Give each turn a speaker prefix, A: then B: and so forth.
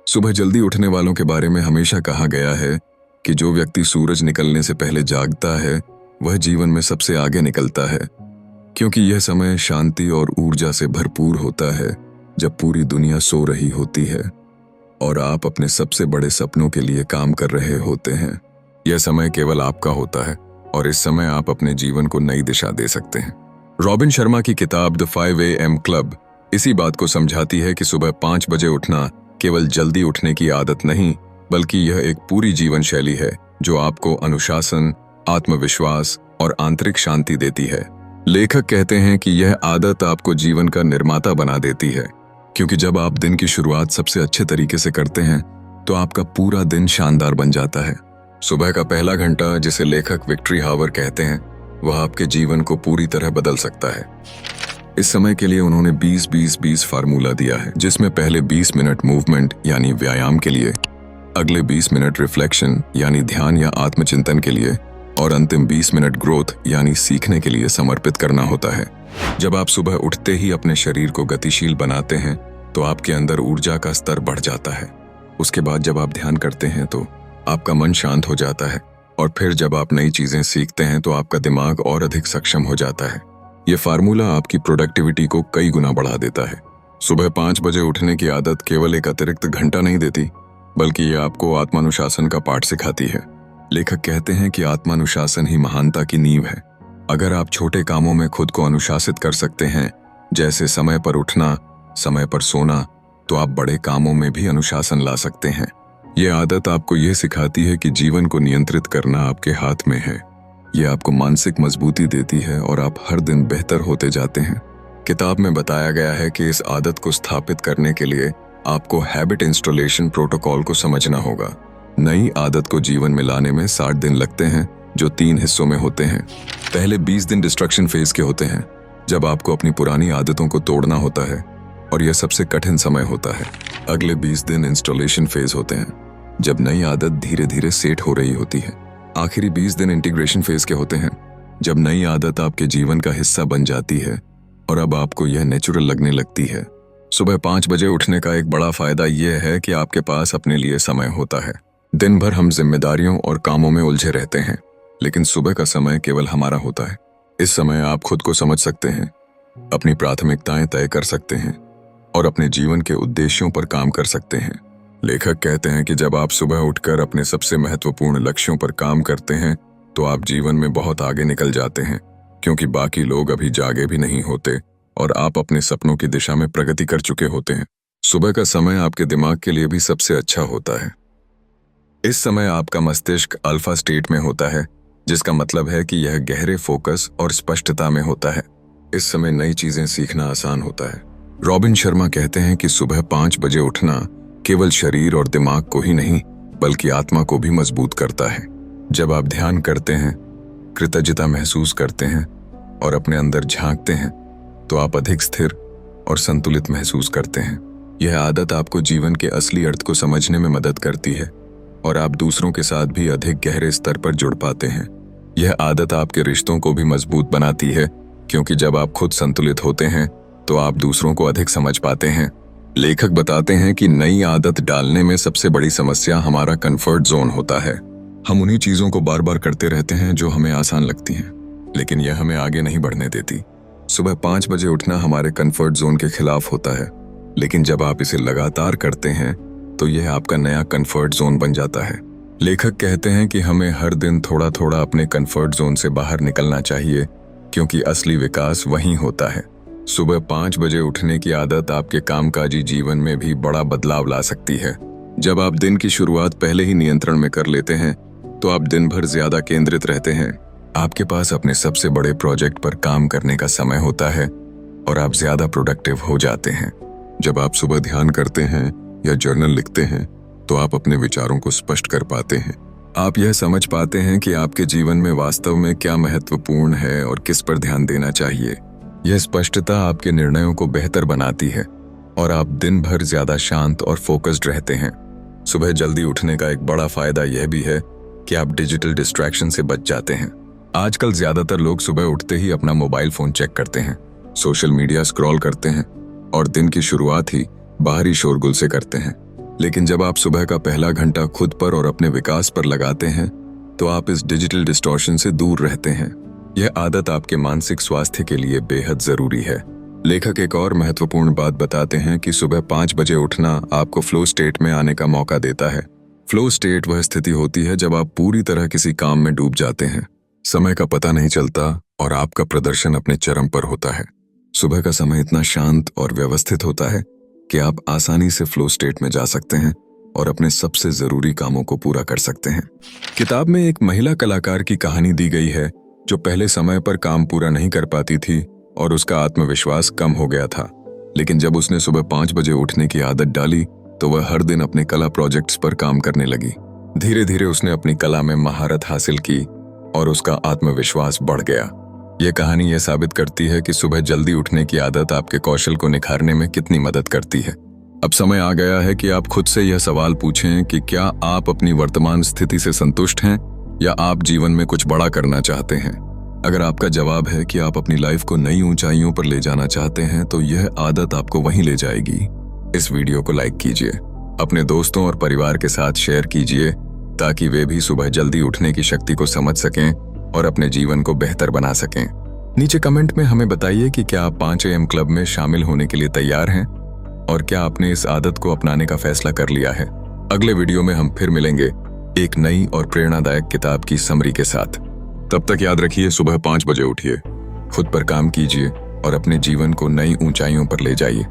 A: सुबह जल्दी उठने वालों के बारे में हमेशा कहा गया है कि जो व्यक्ति सूरज निकलने से पहले जागता है वह जीवन में सबसे आगे निकलता है, क्योंकि यह समय शांति और ऊर्जा से भरपूर होता है जब पूरी दुनिया सो रही होती है और आप अपने सबसे बड़े सपनों के लिए काम कर रहे होते हैं। यह समय केवल आपका होता है और इस समय आप अपने जीवन को नई दिशा दे सकते हैं। रॉबिन शर्मा की किताब द 5 AM क्लब इसी बात को समझाती है कि सुबह 5 बजे उठना केवल जल्दी उठने की आदत नहीं, बल्कि यह एक पूरी जीवन शैली है जो आपको अनुशासन, आत्मविश्वास और आंतरिक शांति देती है। लेखक कहते हैं कि यह आदत आपको जीवन का निर्माता बना देती है, क्योंकि जब आप दिन की शुरुआत सबसे अच्छे तरीके से करते हैं तो आपका पूरा दिन शानदार बन जाता है। सुबह का पहला घंटा, जिसे लेखक विक्ट्री हावर कहते हैं, वह आपके जीवन को पूरी तरह बदल सकता है। इस समय के लिए उन्होंने 20-20-20 फार्मूला दिया है, जिसमें पहले 20 मिनट मूवमेंट यानी व्यायाम के लिए, अगले 20 मिनट रिफ्लेक्शन यानी ध्यान या आत्मचिंतन के लिए और अंतिम 20 मिनट ग्रोथ यानी सीखने के लिए समर्पित करना होता है। जब आप सुबह उठते ही अपने शरीर को गतिशील बनाते हैं तो आपके अंदर ऊर्जा का स्तर बढ़ जाता है। उसके बाद जब आप ध्यान करते हैं तो आपका मन शांत हो जाता है और फिर जब आप नई चीजें सीखते हैं तो आपका दिमाग और अधिक सक्षम हो जाता है। ये फार्मूला आपकी प्रोडक्टिविटी को कई गुना बढ़ा देता है। सुबह 5 बजे उठने की आदत केवल एक अतिरिक्त घंटा नहीं देती, बल्कि ये आपको आत्मानुशासन का पाठ सिखाती है। लेखक कहते हैं कि आत्मानुशासन ही महानता की नींव है। अगर आप छोटे कामों में खुद को अनुशासित कर सकते हैं, जैसे समय पर उठना, समय पर सोना, तो आप बड़े कामों में भी अनुशासन ला सकते हैं। ये आदत आपको यह सिखाती है कि जीवन को नियंत्रित करना आपके हाथ में है। ये आपको मानसिक मजबूती देती है और आप हर दिन बेहतर होते जाते हैं। किताब में बताया गया है कि इस आदत को स्थापित करने के लिए आपको हैबिट इंस्टॉलेशन प्रोटोकॉल को समझना होगा। नई आदत को जीवन में लाने में 60 दिन लगते हैं, जो 3 हिस्सों में होते हैं। पहले 20 दिन डिस्ट्रक्शन फेज के होते हैं, जब आपको अपनी पुरानी आदतों को तोड़ना होता है और यह सबसे कठिन समय होता है। अगले 20 दिन इंस्टॉलेशन फेज होते हैं, जब नई आदत धीरे धीरे सेट हो रही होती है। आखिरी 20 दिन इंटीग्रेशन फेज के होते हैं, जब नई आदत आपके जीवन का हिस्सा बन जाती है और अब आपको यह नेचुरल लगने लगती है। सुबह 5 बजे उठने का एक बड़ा फायदा यह है कि आपके पास अपने लिए समय होता है। दिन भर हम जिम्मेदारियों और कामों में उलझे रहते हैं, लेकिन सुबह का समय केवल हमारा होता है। इस समय आप खुद को समझ सकते हैं, अपनी प्राथमिकताएं तय कर सकते हैं और अपने जीवन के उद्देश्यों पर काम कर सकते हैं। लेखक कहते हैं कि जब आप सुबह उठकर अपने सबसे महत्वपूर्ण लक्ष्यों पर काम करते हैं तो आप जीवन में बहुत आगे निकल जाते हैं, क्योंकि बाकी लोग अभी जागे भी नहीं होते और आप अपने सपनों की दिशा में प्रगति कर चुके होते हैं। सुबह का समय आपके दिमाग के लिए भी सबसे अच्छा होता है। इस समय आपका मस्तिष्क अल्फा स्टेट में होता है, जिसका मतलब है कि यह गहरे फोकस और स्पष्टता में होता है। इस समय नई चीजें सीखना आसान होता है। रॉबिन शर्मा कहते हैं कि सुबह 5 बजे उठना केवल शरीर और दिमाग को ही नहीं, बल्कि आत्मा को भी मजबूत करता है। जब आप ध्यान करते हैं, कृतज्ञता महसूस करते हैं और अपने अंदर झांकते हैं, तो आप अधिक स्थिर और संतुलित महसूस करते हैं। यह आदत आपको जीवन के असली अर्थ को समझने में मदद करती है और आप दूसरों के साथ भी अधिक गहरे स्तर पर जुड़ पाते हैं। यह आदत आपके रिश्तों को भी मजबूत बनाती है, क्योंकि जब आप खुद संतुलित होते हैं तो आप दूसरों को अधिक समझ पाते हैं। लेखक बताते हैं कि नई आदत डालने में सबसे बड़ी समस्या हमारा कंफर्ट जोन होता है। हम उन्हीं चीजों को बार बार करते रहते हैं जो हमें आसान लगती हैं, लेकिन यह हमें आगे नहीं बढ़ने देती। सुबह 5 बजे उठना हमारे कंफर्ट जोन के खिलाफ होता है, लेकिन जब आप इसे लगातार करते हैं तो यह आपका नया कंफर्ट जोन बन जाता है। लेखक कहते हैं कि हमें हर दिन थोड़ा थोड़ा अपने कंफर्ट जोन से बाहर निकलना चाहिए, क्योंकि असली विकास वहीं होता है। सुबह 5 बजे उठने की आदत आपके कामकाजी जीवन में भी बड़ा बदलाव ला सकती है। जब आप दिन की शुरुआत पहले ही नियंत्रण में कर लेते हैं तो आप दिन भर ज्यादा केंद्रित रहते हैं। आपके पास अपने सबसे बड़े प्रोजेक्ट पर काम करने का समय होता है और आप ज्यादा प्रोडक्टिव हो जाते हैं। जब आप सुबह ध्यान करते हैं या जर्नल लिखते हैं तो आप अपने विचारों को स्पष्ट कर पाते हैं। आप यह समझ पाते हैं कि आपके जीवन में वास्तव में क्या महत्वपूर्ण है और किस पर ध्यान देना चाहिए। यह स्पष्टता आपके निर्णयों को बेहतर बनाती है और आप दिन भर ज्यादा शांत और फोकस्ड रहते हैं। सुबह जल्दी उठने का एक बड़ा फायदा यह भी है कि आप डिजिटल डिस्ट्रैक्शन से बच जाते हैं। आजकल ज्यादातर लोग सुबह उठते ही अपना मोबाइल फोन चेक करते हैं, सोशल मीडिया स्क्रॉल करते हैं और दिन की शुरुआत ही बाहरी शोरगुल से करते हैं। लेकिन जब आप सुबह का पहला घंटा खुद पर और अपने विकास पर लगाते हैं तो आप इस डिजिटल डिस्टॉर्शन से दूर रहते हैं। यह आदत आपके मानसिक स्वास्थ्य के लिए बेहद जरूरी है। लेखक एक और महत्वपूर्ण बात बताते हैं कि सुबह 5 बजे उठना आपको फ्लो स्टेट में आने का मौका देता है। फ्लो स्टेट वह स्थिति होती है जब आप पूरी तरह किसी काम में डूब जाते हैं, समय का पता नहीं चलता और आपका प्रदर्शन अपने चरम पर होता है। सुबह का समय इतना शांत और व्यवस्थित होता है कि आप आसानी से फ्लो स्टेट में जा सकते हैं और अपने सबसे जरूरी कामों को पूरा कर सकते हैं। किताब में एक महिला कलाकार की कहानी दी गई है जो पहले समय पर काम पूरा नहीं कर पाती थी और उसका आत्मविश्वास कम हो गया था, लेकिन जब उसने सुबह 5 बजे उठने की आदत डाली तो वह हर दिन अपने कला प्रोजेक्ट्स पर काम करने लगी। धीरे धीरे उसने अपनी कला में महारत हासिल की और उसका आत्मविश्वास बढ़ गया। यह कहानी यह साबित करती है कि सुबह जल्दी उठने की आदत आपके कौशल को निखारने में कितनी मदद करती है। अब समय आ गया है कि आप खुद से यह सवाल पूछें कि क्या आप अपनी वर्तमान स्थिति से संतुष्ट हैं या आप जीवन में कुछ बड़ा करना चाहते हैं। अगर आपका जवाब है कि आप अपनी लाइफ को नई ऊंचाइयों पर ले जाना चाहते हैं तो यह आदत आपको वहीं ले जाएगी। इस वीडियो को लाइक कीजिए, अपने दोस्तों और परिवार के साथ शेयर कीजिए ताकि वे भी सुबह जल्दी उठने की शक्ति को समझ सकें और अपने जीवन को बेहतर बना सकें। नीचे कमेंट में हमें बताइए कि क्या आप 5 AM क्लब में शामिल होने के लिए तैयार हैं और क्या आपने इस आदत को अपनाने का फैसला कर लिया है। अगले वीडियो में हम फिर मिलेंगे एक नई और प्रेरणादायक किताब की समरी के साथ। तब तक याद रखिए, सुबह 5 बजे उठिए, खुद पर काम कीजिए और अपने जीवन को नई ऊंचाइयों पर ले जाइए।